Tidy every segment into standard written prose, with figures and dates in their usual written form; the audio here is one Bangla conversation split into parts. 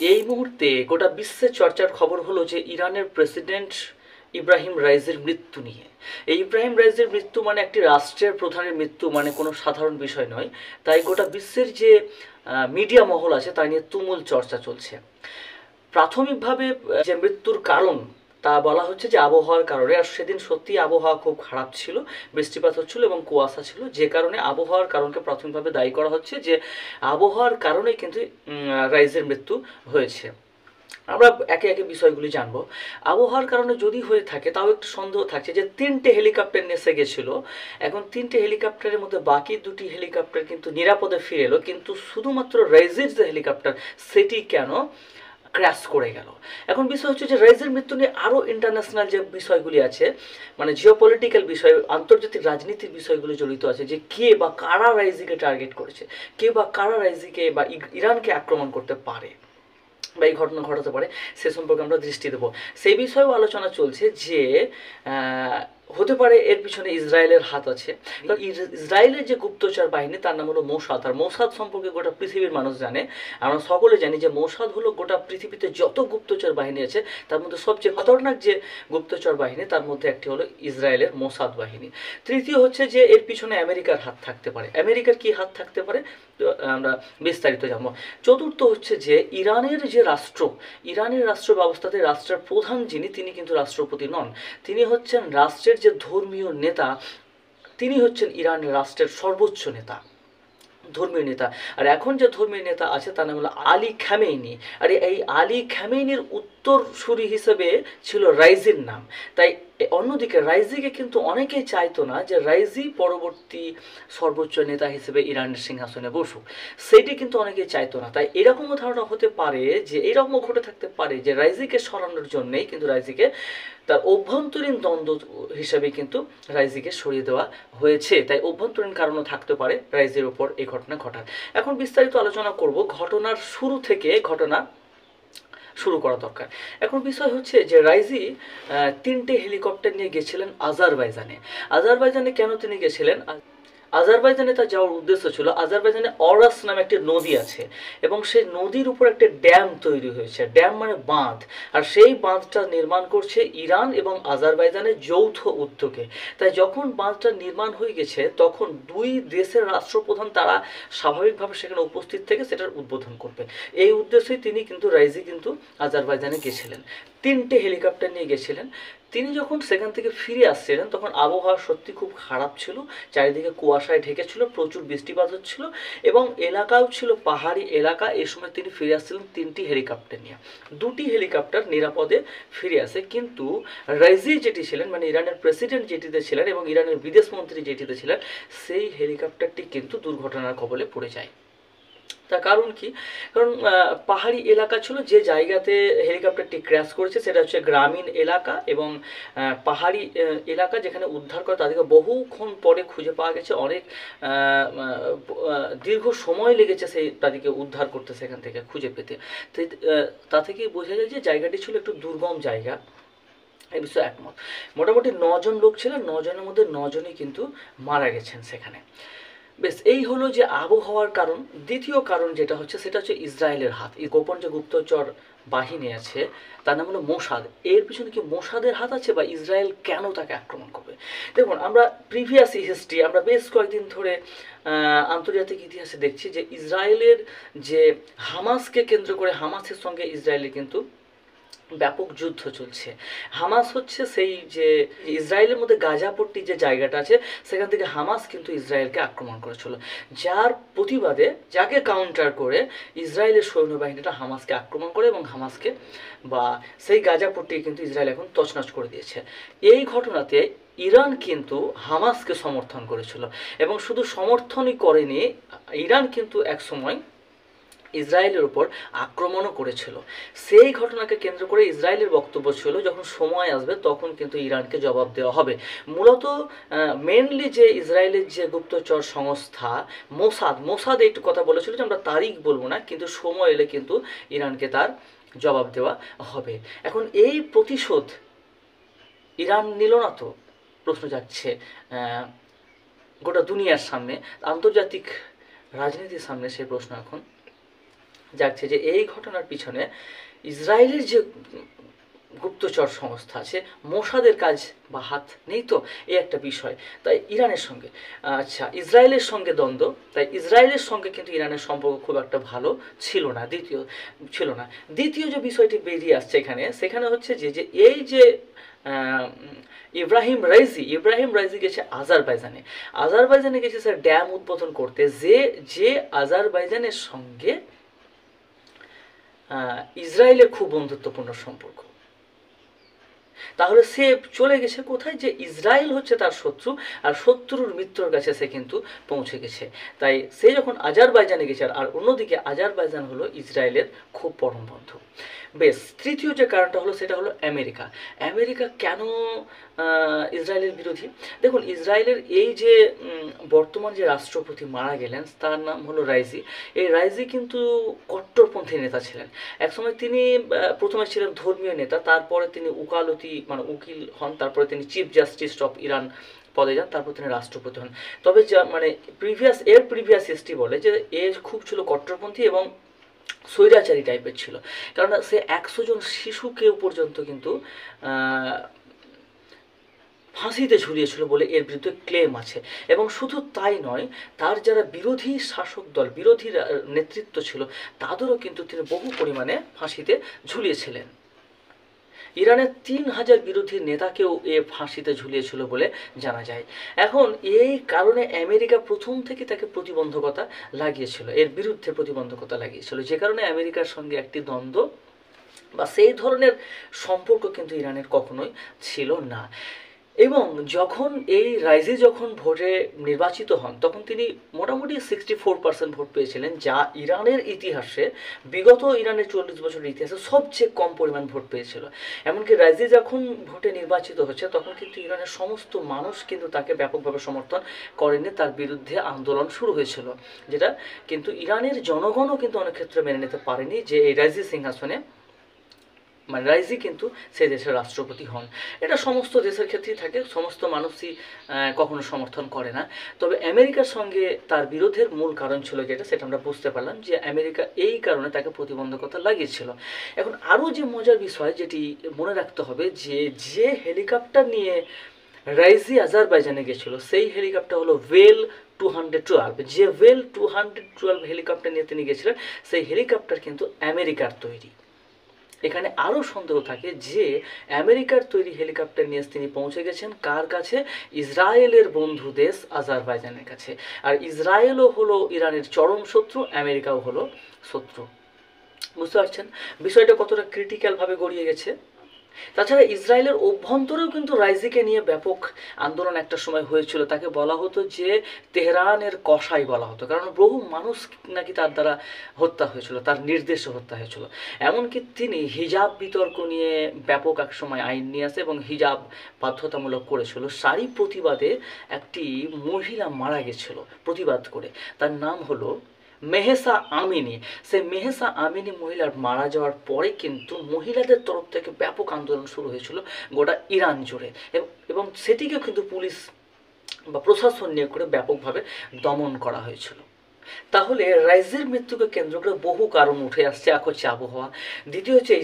এই মুহূর্তে গোটা বিশ্বে চর্চার খবর হলো যে ইরানের প্রেসিডেন্ট ইব্রাহিম রাইজির মৃত্যু নিয়ে। এই ইব্রাহিম রাইজির মৃত্যু মানে একটি রাষ্ট্রের প্রধানের মৃত্যু, মানে কোনো সাধারণ বিষয় নয়। তাই গোটা বিশ্বের যে মিডিয়া মহল আছে তা নিয়ে তুমুল চর্চা চলছে। প্রাথমিকভাবে যে মৃত্যুর কারণ তা বলা হচ্ছে যে আবহাওয়ার কারণে। আর সেদিন সত্যি আবহাওয়া খুব খারাপ ছিল, বৃষ্টিপাত হচ্ছিল এবং কুয়াশা ছিল, যে কারণে আবহাওয়ার কারণকে প্রাথমিকভাবে দায়ী করা হচ্ছে যে আবহাওয়ার কারণেই কিন্তু রাইজের মৃত্যু হয়েছে। আমরা একে একে বিষয়গুলি জানবো। আবহাওয়ার কারণে যদি হয়ে থাকে তাও একটু সন্দেহ থাকছে যে 3টে হেলিকপ্টার নেসে গেছিলো। এখন 3টে হেলিকপ্টারের মধ্যে বাকি 2টি হেলিকপ্টার কিন্তু নিরাপদে ফিরে এলো, কিন্তু শুধুমাত্র রাইজের যে হেলিকপ্টার সেটি কেন ক্র্যাশ করে গেল। এখন বিষয় হচ্ছে যে রাইজের মৃত্যু নিয়ে আরও ইন্টারন্যাশনাল যে বিষয়গুলি আছে, মানে জিওপলিটিক্যাল বিষয়, আন্তর্জাতিক রাজনীতির বিষয়গুলি জড়িত আছে, যে কে বা কারা রাইজিকে টার্গেট করেছে, কে বা কারা রাইজিকে বা ইরানকে আক্রমণ করতে পারে বা এই ঘটনা ঘটাতে পারে, সে সম্পর্কে আমরা দৃষ্টি দেবো। সেই বিষয়েও আলোচনা চলছে যে হতে পারে এর পিছনে ইসরায়েলের হাত আছে। কারণ ইসরায়েলের যে গুপ্তচর বাহিনী তার নাম হলো মোসাদ। আর মোসাদ সম্পর্কে গোটা পৃথিবীর মানুষ জানে, আমরা সকলে জানি যে মোসাদ হলো গোটা পৃথিবীতে যত গুপ্তচর বাহিনী আছে তার মধ্যে সবচেয়ে খতরনাক যে গুপ্তচর বাহিনী তার মধ্যে একটি হলো ইসরায়েলের মোসাদ বাহিনী। তৃতীয় হচ্ছে যে এর পিছনে আমেরিকার হাত থাকতে পারে। আমেরিকার কি হাত থাকতে পারে আমরা বিস্তারিত জানবো। চতুর্থ হচ্ছে যে ইরানের যে রাষ্ট্র, ইরানের রাষ্ট্র ব্যবস্থাতে রাষ্ট্রের প্রধান যিনি, তিনি কিন্তু রাষ্ট্রপতি নন, তিনি হচ্ছেন রাষ্ট্রের যে ধর্মীয় নেতা, তিনি হচ্ছেন ইরানের রাষ্ট্রের সর্বোচ্চ নেতা, ধর্মীয় নেতা। আর এখন যে ধর্মীয় নেতা আছে তার নাম হলো আলী খামেইনি। আর এই আলী খামেইনির উত্তরসূরি হিসেবে ছিল রাইজির নাম। তাই অন্যদিকে রাইজিকে কিন্তু অনেকেই চাইতো না যে রাইজি পরবর্তী সর্বোচ্চ নেতা হিসেবে ইরানের সিংহাসনে বসুক, সেটি কিন্তু অনেকেই চাইতো না। তাই এরকমও ধারণা হতে পারে যে এরকমও ঘটে থাকতে পারে যে রাইজিকে সরানোর জন্যেই কিন্তু রাইজিকে তার অভ্যন্তরীণ দ্বন্দ্ব হিসেবে কিন্তু রাইজিকে সরিয়ে দেওয়া হয়েছে। তাই অভ্যন্তরীণ কারণও থাকতে পারে রাইজির ওপর এই ঘটনা ঘটার। এখন বিস্তারিত আলোচনা করব। ঘটনার শুরু থেকে ঘটনা শুরু করা দরকার। এখন বিষয় হচ্ছে যে রাইজি 3টে হেলিকপ্টার নিয়ে গেছিলেন আজারবাইজানে। আজারবাইজানে কেন তিনি গেছিলেন? আজারবাইজানে তার যাওয়ার উদ্দেশ্য ছিল, আজারবাইজানে অরাস নামে একটি নদী আছে এবং সেই নদীর উপর একটা ড্যাম তৈরি হয়েছে। ড্যাম মানে বাঁধ। আর সেই বাঁধটা নির্মাণ করছে ইরান এবং আজারবাইজানের যৌথ উদ্যোগে। তাই যখন বাঁধটা নির্মাণ হয়ে গেছে তখন দুই দেশের রাষ্ট্রপ্রধান তারা স্বাভাবিকভাবে সেখানে উপস্থিত থেকে সেটার উদ্বোধন করবে। এই উদ্দেশ্যেই তিনি কিন্তু রাইজি কিন্তু আজারবাইজানে গেছিলেন, 3টে হেলিকপ্টার নিয়ে গেছিলেন। তিনি যখন সেখান থেকে ফিরে আসছিলেন তখন আবহাওয়া সত্যি খুব খারাপ ছিল, চারিদিকে কুয়াশায় ঢেকেছিল, প্রচুর বৃষ্টিপাত হচ্ছিল এবং এলাকাও ছিল পাহাড়ি এলাকা। এই সময় তিনি ফিরে আসছিলেন 3টি হেলিকপ্টার নিয়ে। 2টি হেলিকপ্টার নিরাপদে ফিরে আসে, কিন্তু রাইজি যেটি ছিলেন, মানে ইরানের প্রেসিডেন্ট যেটিতে ছিলেন এবং ইরানের বিদেশমন্ত্রী যেটিতে ছিলেন, সেই হেলিকপ্টারটি কিন্তু দুর্ঘটনার কবলে পড়ে যায়। তার কারণ কি? কারণ পাহাড়ি এলাকা ছিল, যে জায়গাতে হেলিকপ্টারটি ক্র্যাশ করেছে সেটা হচ্ছে গ্রামীণ এলাকা এবং পাহাড়ি এলাকা, যেখানে উদ্ধার করে তাদেরকে বহুক্ষণ পরে খুঁজে পাওয়া গেছে। অনেক দীর্ঘ সময় লেগেছে সেই তাদেরকে উদ্ধার করতে, সেখান থেকে খুঁজে পেতে। তা থেকেই বোঝা যায় যে জায়গাটি ছিল একটু দুর্গম জায়গা। এই বিষয়ে একমত। মোটামুটি 9জন লোক ছিলেন, 9জনের মধ্যে 9জনই কিন্তু মারা গেছেন সেখানে। বেশ, এই হলো যে আবহাওয়ার কারণ। দ্বিতীয় কারণ যেটা হচ্ছে সেটা হচ্ছে ইসরায়েলের হাত। এই গোপন যে গুপ্তচর বাহিনী আছে তার নাম হলো মোসাদ। এর পিছনে কি মোসাদের হাত আছে বা ইসরায়েল কেন তাকে আক্রমণ করবে? দেখুন, আমরা প্রিভিয়াস হিস্ট্রি, আমরা বেশ কয়েকদিন ধরে আন্তর্জাতিক ইতিহাসে দেখছি যে ইসরায়েলের যে হামাসকে কেন্দ্র করে, হামাসের সঙ্গে ইসরায়েলের কিন্তু ব্যাপক যুদ্ধ চলছে। হামাস হচ্ছে সেই যে ইসরায়েলের মধ্যে গাজাপট্টি যে জায়গাটা আছে সেখান থেকে হামাস কিন্তু ইসরায়েলকে আক্রমণ করেছিল, যার প্রতিবাদে, যাকে কাউন্টার করে ইসরায়েলের সৈন্যবাহিনীটা হামাসকে আক্রমণ করে এবং হামাসকে বা সেই গাজাপট্টি কিন্তু ইসরায়েল এখন তছনছ করে দিয়েছে। এই ঘটনাতে ইরান কিন্তু হামাসকে সমর্থন করেছিল এবং শুধু সমর্থনই করেনি, ইরান কিন্তু একসময় ইসরায়েলের উপর আক্রমণও করেছিল। সেই ঘটনাকে কেন্দ্র করে ইসরায়েলের বক্তব্য ছিল যখন সময় আসবে তখন কিন্তু ইরানকে জবাব দেওয়া হবে। মূলত মেনলি যে ইসরায়েলের যে গুপ্তচর সংস্থা মোসাদ একটু কথা বলেছিল যে আমরা তারিখ বলবো না, কিন্তু সময় এলে কিন্তু ইরানকে তার জবাব দেওয়া হবে। এখন এই প্রতিশোধ ইরান নিল না তো? প্রশ্ন যাচ্ছে গোটা দুনিয়ার সামনে, আন্তর্জাতিক রাজনীতির সামনে সেই প্রশ্ন এখন যাচ্ছে যে এই ঘটনার পিছনে ইসরায়েলের যে গুপ্তচর সংস্থা আছে, মোসাদের কাজ বা হাত নেই তো, এই একটা বিষয়। তাই ইরানের সঙ্গে, আচ্ছা, ইসরায়েলের সঙ্গে দ্বন্দ্ব, তাই ইসরায়েলের সঙ্গে কিন্তু ইরানের সম্পর্ক খুব একটা ভালো ছিল না। দ্বিতীয় যে বিষয়টি বেরিয়ে আসছে এখানে, সেখানে হচ্ছে যে এই যে ইব্রাহিম রাইজি গেছে আজারবাইজানে গেছে স্যার ড্যাম উদ্বোধন করতে, যে আজারবাইজানের সঙ্গে ইসরায়েলের খুব বন্ধুত্বপূর্ণ সম্পর্ক। তাহলে সে চলে গেছে কোথায়, যে ইসরায়েল হচ্ছে তার শত্রু, আর শত্রুর মিত্রর কাছে সে কিন্তু পৌঁছে গেছে। তাই সে যখন আজারবাইজানে গেছে, আর অন্যদিকে আজারবাইজান হলো ইসরায়েলের খুব পরম বন্ধু। বেশ, তৃতীয় যে কারণটা হলো সেটা হলো আমেরিকা কেন ইসরায়েলের বিরোধী? দেখুন, ইসরায়েলের এই যে বর্তমান যে রাষ্ট্রপতি মারা গেলেন, তার নাম হলো রাইজি। এই রাইজি কিন্তু কট্টরপন্থী নেতা ছিলেন। একসময় তিনি প্রথমে ছিলেন ধর্মীয় নেতা, তারপরে তিনি উকিল হন, তারপরে তিনি চিফ জাস্টিস অফ ইরান পদে যান, তারপর তিনি রাষ্ট্রপতি হন। তবে যা প্রিভিয়াস হিস্ট্রি বলে যে এ খুব ছিল কট্টরপন্থী এবং স্বৈরাচারী টাইপের ছিল, কারণ সে 100 জন শিশুকেও পর্যন্ত কিন্তু ফাঁসিতে ঝুলিয়েছিল বলে এর বিরুদ্ধে ক্লেম আছে। এবং শুধু তাই নয়, তার যারা বিরোধী শাসক দল, বিরোধী নেতৃত্ব ছিল, তাদেরও কিন্তু তিনি বহু পরিমাণে ফাঁসিতে ঝুলিয়েছিলেন। ইরানের 3000 বিরোধী নেতাকেও এ ফাঁসিতে ঝুলিয়েছিল বলে জানা যায়। এখন এই কারণে আমেরিকা প্রথম থেকে তাকে প্রতিবন্ধকতা লাগিয়েছিল, এর বিরুদ্ধে প্রতিবন্ধকতা লাগিয়েছিল, যে কারণে আমেরিকার সঙ্গে একটি দ্বন্দ্ব বা সেই ধরনের সম্পর্ক কিন্তু ইরানের কখনোই ছিল না। এবং যখন এই রাইজি যখন ভোটে নির্বাচিত হন, তখন তিনি মোটামুটি 64% ভোট পেয়েছিলেন, যা ইরানের ইতিহাসে, বিগত ইরানের 40 বছরের ইতিহাসে সবচেয়ে কম পরিমাণ ভোট পেয়েছিল। এমনকি রাইজি যখন ভোটে নির্বাচিত হচ্ছে, তখন কিন্তু ইরানের সমস্ত মানুষ কিন্তু তাকে ব্যাপকভাবে সমর্থন করেনি, তার বিরুদ্ধে আন্দোলন শুরু হয়েছিল, যেটা কিন্তু ইরানের জনগণও কিন্তু অনেক ক্ষেত্রে মেনে নিতে পারেনি যে এই রাইজি সিংহাসনে রাইজি কিন্তু সেই দেশের রাষ্ট্রপতি হন। এটা সমস্ত দেশের ক্ষেত্রেই থাকে, সমস্ত মানুষই কখনো সমর্থন করে না। তবে আমেরিকার সঙ্গে তার বিরোধের মূল কারণ ছিল যেটা, সেটা আমরা বুঝতে পারলাম যে আমেরিকা এই কারণে তাকে প্রতিবন্ধকতা লাগিয়েছিল। এখন আরও যে মজার বিষয় যেটি মনে রাখতে হবে, যে হেলিকপ্টার নিয়ে রাইজি আজারবাইজানে গেছিল, সেই হেলিকপ্টার হলো ভেল 212। যে ভেল 212 হেলিকপ্টার নিয়ে তিনি গেছিলেন, সেই হেলিকপ্টার কিন্তু আমেরিকার তৈরি। এখানে আরও সন্দেহ থাকে যে আমেরিকার তৈরি হেলিকপ্টার নিয়ে তিনি পৌঁছে গেছেন কার কাছে? ইসরায়েলের বন্ধু দেশ আজারবাইজানের কাছে। আর ইসরায়েলও হলো ইরানের চরম শত্রু, আমেরিকাও হলো শত্রু। বুঝতে পারছেন বিষয়টা কতটা ক্রিটিক্যালভাবে গড়িয়ে গেছে? তাছাড়া ইসরায়েলের অভ্যন্তরেও কিন্তু রাইজিকে নিয়ে ব্যাপক আন্দোলন একটা সময় হয়েছিল। তাকে বলা হতো যে তেহরানের কসাই বলা হতো, কারণ বহু মানুষ নাকি তার দ্বারা হত্যা হয়েছিল, তার নির্দেশে হত্যা হয়েছিল। এমনকি তিনি হিজাব বিতর্ক নিয়ে ব্যাপক এক সময় আইন নিয়ে আসে এবং হিজাব বাধ্যতামূলক করেছিল। সারি প্রতিবাদে একটি মহিলা মারা গেছিল প্রতিবাদ করে, তার নাম হলো মেহসা আমিনি। সেই মেহসা আমিনি মহিলার মারা যাওয়ার পরে কিন্তু মহিলাদের তরফ থেকে ব্যাপক আন্দোলন শুরু হয়েছিল গোটা ইরান জুড়ে, এবং সেটিকেও কিন্তু পুলিশ বা প্রশাসন নিয়ে করে ব্যাপকভাবে দমন করা হয়েছিল। তাহলে রাইজির মৃত্যুকে কেন্দ্র করে বহু কারণ উঠে আসছে। এক হচ্ছে আবহাওয়া, দ্বিতীয় হচ্ছে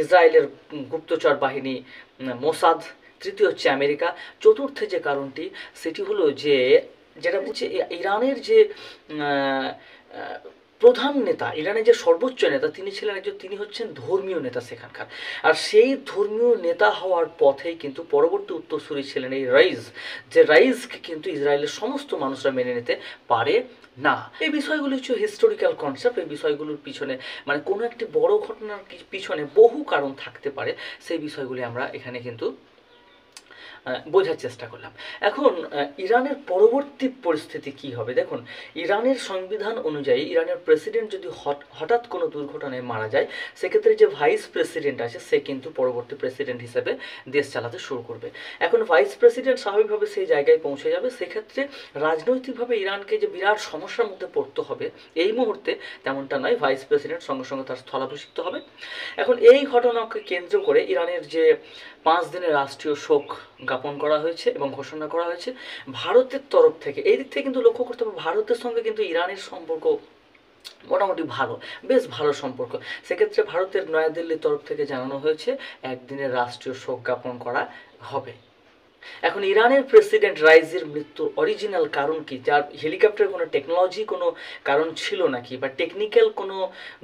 ইসরায়েলের গুপ্তচর বাহিনী মোসাদ, তৃতীয় হচ্ছে আমেরিকা, চতুর্থ যে কারণটি সেটি হলো যে যেটা বলছে ইরানের যে প্রধান নেতা, ইরানের যে সর্বোচ্চ নেতা, তিনি হচ্ছেন ধর্মীয় নেতা সেখানকার। আর সেই ধর্মীয় নেতা হওয়ার পথেই কিন্তু পরবর্তী উত্তরসূরি ছিলেন এই রাইজকে কিন্তু ইসরায়েলের সমস্ত মানুষরা মেনে নিতে পারে না। এই বিষয়গুলি হচ্ছে হিস্টোরিক্যাল কনসেপ্ট। এই বিষয়গুলোর পিছনে কোনো একটি বড় ঘটনার পিছনে বহু কারণ থাকতে পারে, সেই বিষয়গুলি আমরা এখানে কিন্তু বোঝার চেষ্টা করলাম। এখন ইরানের পরবর্তী পরিস্থিতি কি হবে? দেখুন, ইরানের সংবিধান অনুযায়ী ইরানের প্রেসিডেন্ট যদি হঠাৎ কোনো দুর্ঘটনায় মারা যায়, সেক্ষেত্রে যে ভাইস প্রেসিডেন্ট আছে সে কিন্তু পরবর্তী প্রেসিডেন্ট হিসেবে দেশ চালাতে শুরু করবে। এখন ভাইস প্রেসিডেন্ট স্বাভাবিকভাবে সেই জায়গায় পৌঁছে যাবে, সেক্ষেত্রে রাজনৈতিকভাবে ইরানকে যে বিরাট সমস্যার মধ্যে পড়তে হবে এই মুহূর্তে, তেমনটা নয়। ভাইস প্রেসিডেন্ট সঙ্গে সঙ্গে তার স্থলাভিষিক্ত হবে। এখন এই ঘটনাকে কেন্দ্র করে ইরানের যে 5 দিনের রাষ্ট্রীয় শোক জ্ঞাপন করা হয়েছে এবং ঘোষণা করা হয়েছে ভারতের তরফ থেকে। এই দিক থেকে কিন্তু লক্ষ্য করতে হবে, ভারতের সঙ্গে কিন্তু ইরানের সম্পর্ক মোটামুটি ভালো, বেশ ভালো সম্পর্ক। সেক্ষেত্রে ভারতের নয়াদিল্লির তরফ থেকে জানানো হয়েছে একদিনের রাষ্ট্রীয় শোক জ্ঞাপন করা হবে। এখন ইরানের প্রেসিডেন্ট রাইজির মৃত্যুর অরিজিনাল কারণ কি, যার হেলিকপ্টারের কোনো টেকনোলজি কোনো কারণ ছিল নাকি বা টেকনিক্যাল কোনো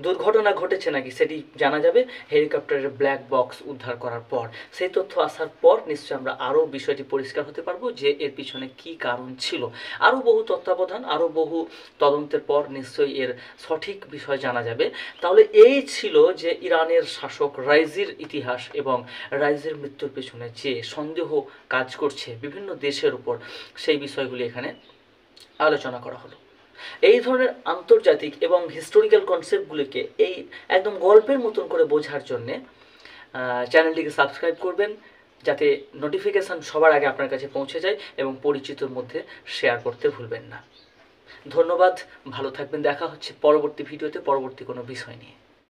দুর্ঘটনা ঘটেছে নাকি, সেটি জানা যাবে হেলিকপ্টারের ব্ল্যাক বক্স উদ্ধার করার পর। সেই তথ্য আসার পর নিশ্চয়ই আমরা আরও বিষয়টি পরিষ্কার হতে পারবো যে এর পিছনে কি কারণ ছিল। আরও বহু তত্ত্বাবধান, আরও বহু তদন্তের পর নিশ্চয়ই এর সঠিক বিষয় জানা যাবে। তাহলে এই ছিল যে ইরানের শাসক রাইজির ইতিহাস এবং রাইজির মৃত্যুর পেছনে যে সন্দেহ কাজ করছে বিভিন্ন দেশের উপর, সেই বিষয়গুলি এখানে আলোচনা করা হলো। এই ধরনের আন্তর্জাতিক এবং হিস্টোরিক্যাল কনসেপ্টগুলিকে এই একদম গল্পের মতন করে বোঝার জন্যে চ্যানেলটিকে সাবস্ক্রাইব করবেন, যাতে নোটিফিকেশান সবার আগে আপনার কাছে পৌঁছে যায়, এবং পরিচিতর মধ্যে শেয়ার করতে ভুলবেন না। ধন্যবাদ, ভালো থাকবেন। দেখা হচ্ছে পরবর্তী ভিডিওতে পরবর্তী কোনো বিষয় নিয়ে।